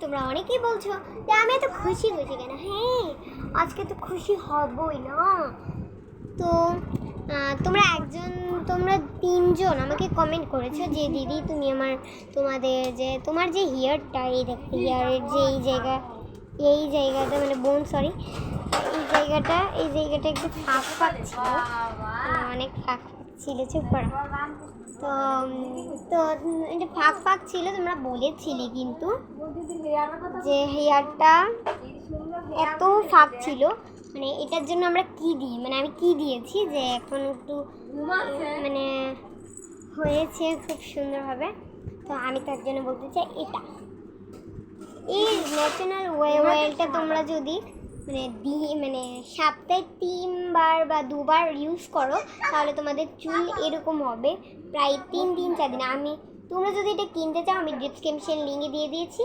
তোমরা অনেকেই বলছো যে আমি এত খুশি কেন। হ্যাঁ, আজকে তো খুশি হবই না। তো তোমরা 3জন আমাকে কমেন্ট করেছো যে দিদি তুমি তোমার যে হেয়ারটা, এই দেখো হেয়ারের যে এই জায়গাটা মানে বোন সরি এই জায়গাটা একটু ফাঁক ছিল, অনেক ফাঁক ছিল। চুপ করো। তো তো এটা ফাঁক ছিল, তোমরা বলেছিলে কিন্তু যে হেয়ারটা এত ফাঁক ছিল, মানে এটার জন্য আমরা কি দিই, মানে আমি কি দিয়েছি যে এখন একটু মানে হয়েছে খুব সুন্দরভাবে। তো আমি তার জন্য বলতে চাই এই ন্যাচারাল অয়েলটা তোমরা যদি মানে সপ্তাহে 3বার বা 2বার ইউজ করো তাহলে তোমাদের চুল এরকম হবে প্রায় 3 দিন 4 দিন। তোমরা যদি এটা কিনতে চাও আমি ডিসক্রিপশন লিঙ্কে দিয়ে দিয়েছি,